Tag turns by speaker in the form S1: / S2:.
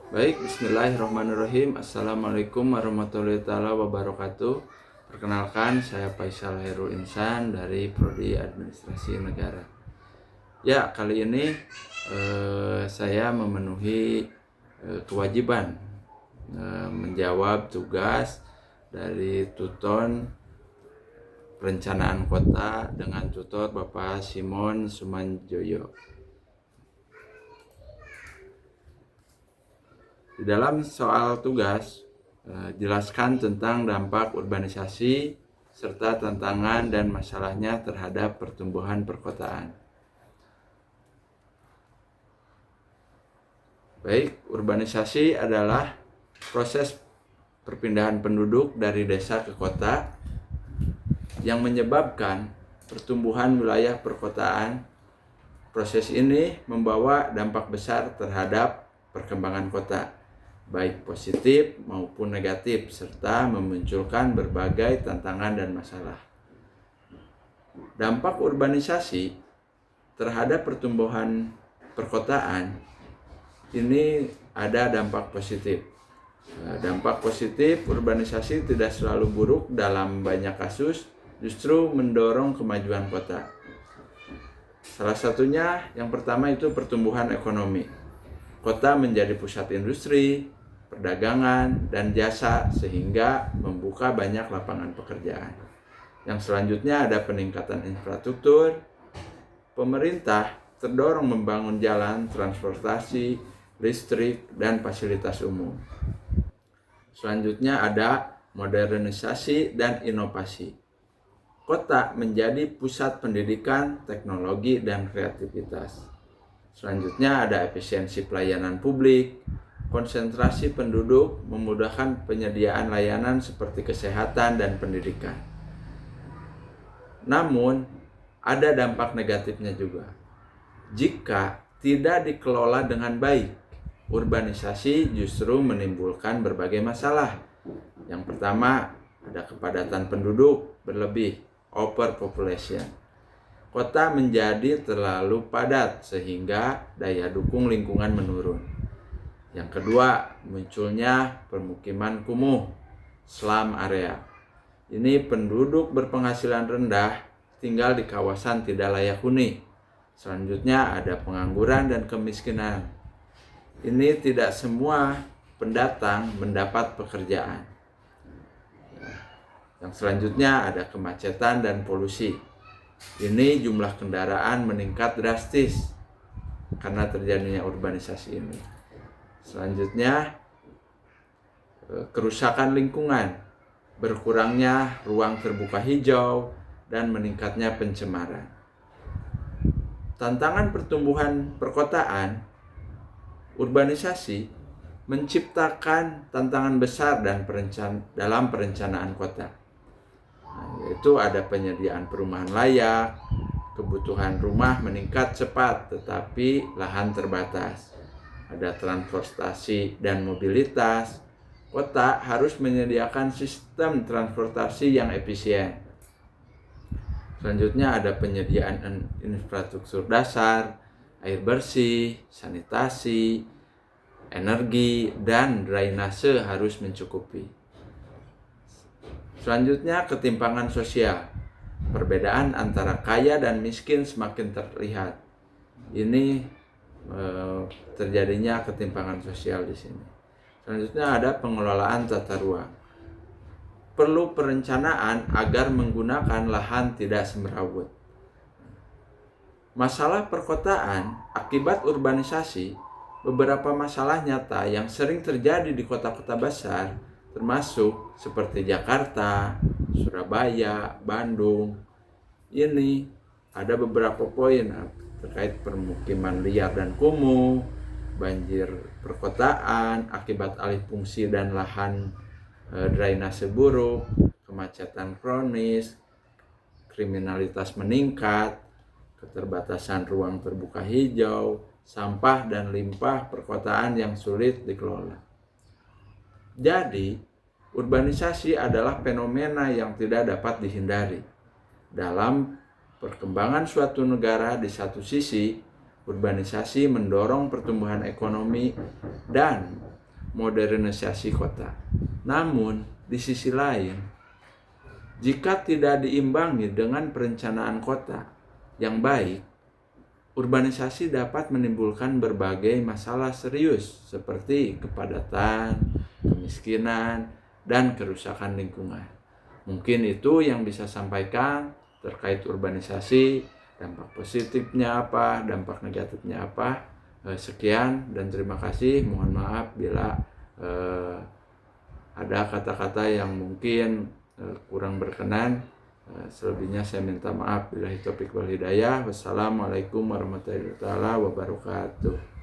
S1: Baik, bismillahirrahmanirrahim. Assalamualaikum warahmatullahi wabarakatuh. Perkenalkan, saya Faisal Hairul Insan dari Prodi Administrasi Negara. Ya, kali ini saya memenuhi kewajiban menjawab tugas dari Tuton Perencanaan Kota dengan tutor Bapak Simon Sumanjoyo. Di dalam soal tugas, jelaskan tentang dampak urbanisasi serta tantangan dan masalahnya terhadap pertumbuhan perkotaan. Baik, urbanisasi adalah proses perpindahan penduduk dari desa ke kota yang menyebabkan pertumbuhan wilayah perkotaan. Proses ini membawa dampak besar terhadap perkembangan kota, baik positif maupun negatif, serta memunculkan berbagai tantangan dan masalah. Dampak urbanisasi terhadap pertumbuhan perkotaan ini ada dampak positif. Dampak positif urbanisasi tidak selalu buruk, dalam banyak kasus justru mendorong kemajuan kota. Salah satunya yang pertama itu pertumbuhan ekonomi. Kota menjadi pusat industri, perdagangan, dan jasa sehingga membuka banyak lapangan pekerjaan. Yang selanjutnya ada peningkatan infrastruktur. Pemerintah terdorong membangun jalan, transportasi, listrik, dan fasilitas umum. Selanjutnya ada modernisasi dan inovasi. Kota menjadi pusat pendidikan, teknologi, dan kreativitas. Selanjutnya ada efisiensi pelayanan publik. Konsentrasi penduduk memudahkan penyediaan layanan seperti kesehatan dan pendidikan. Namun, ada dampak negatifnya juga. Jika tidak dikelola dengan baik, urbanisasi justru menimbulkan berbagai masalah. Yang pertama, ada kepadatan penduduk berlebih, overpopulation. Kota menjadi terlalu padat sehingga daya dukung lingkungan menurun. Yang kedua, munculnya permukiman kumuh, slum area. Ini penduduk berpenghasilan rendah tinggal di kawasan tidak layak huni. Selanjutnya ada pengangguran dan kemiskinan. Ini tidak semua pendatang mendapat pekerjaan. Yang selanjutnya ada kemacetan dan polusi. Ini jumlah kendaraan meningkat drastis karena terjadinya urbanisasi ini. Selanjutnya, kerusakan lingkungan, berkurangnya ruang terbuka hijau, dan meningkatnya pencemaran. Tantangan pertumbuhan perkotaan, urbanisasi menciptakan tantangan besar dalam perencanaan kota. Yaitu ada penyediaan perumahan layak, kebutuhan rumah meningkat cepat tetapi lahan terbatas. Ada transportasi dan mobilitas. Kota harus menyediakan sistem transportasi yang efisien. Selanjutnya ada penyediaan infrastruktur dasar, air bersih, sanitasi, energi, dan drainase harus mencukupi. Selanjutnya ketimpangan sosial. Perbedaan antara kaya dan miskin semakin terlihat. Ini terjadinya ketimpangan sosial di sini. Selanjutnya ada pengelolaan tata ruang. Perlu perencanaan agar menggunakan lahan tidak semrawut. Masalah perkotaan akibat urbanisasi, beberapa masalah nyata yang sering terjadi di kota-kota besar, termasuk seperti Jakarta, Surabaya, Bandung. Ini ada beberapa poin terkait permukiman liar dan kumuh, banjir perkotaan akibat alih fungsi dan lahan drainase buruk, kemacetan kronis, kriminalitas meningkat, keterbatasan ruang terbuka hijau, sampah dan limbah perkotaan yang sulit dikelola. Jadi, urbanisasi adalah fenomena yang tidak dapat dihindari. Dalam perkembangan suatu negara, di satu sisi, urbanisasi mendorong pertumbuhan ekonomi dan modernisasi kota. Namun, di sisi lain, jika tidak diimbangi dengan perencanaan kota yang baik, urbanisasi dapat menimbulkan berbagai masalah serius seperti kepadatan, kemiskinan, dan kerusakan lingkungan. Mungkin itu yang bisa sampaikan terkait urbanisasi, dampak positifnya apa, dampak negatifnya apa. Sekian dan terima kasih. Mohon maaf bila ada kata-kata yang mungkin kurang berkenan. Selebihnya saya minta maaf. Billahi taufiq wal hidayah. Wassalamualaikum warahmatullahi wabarakatuh.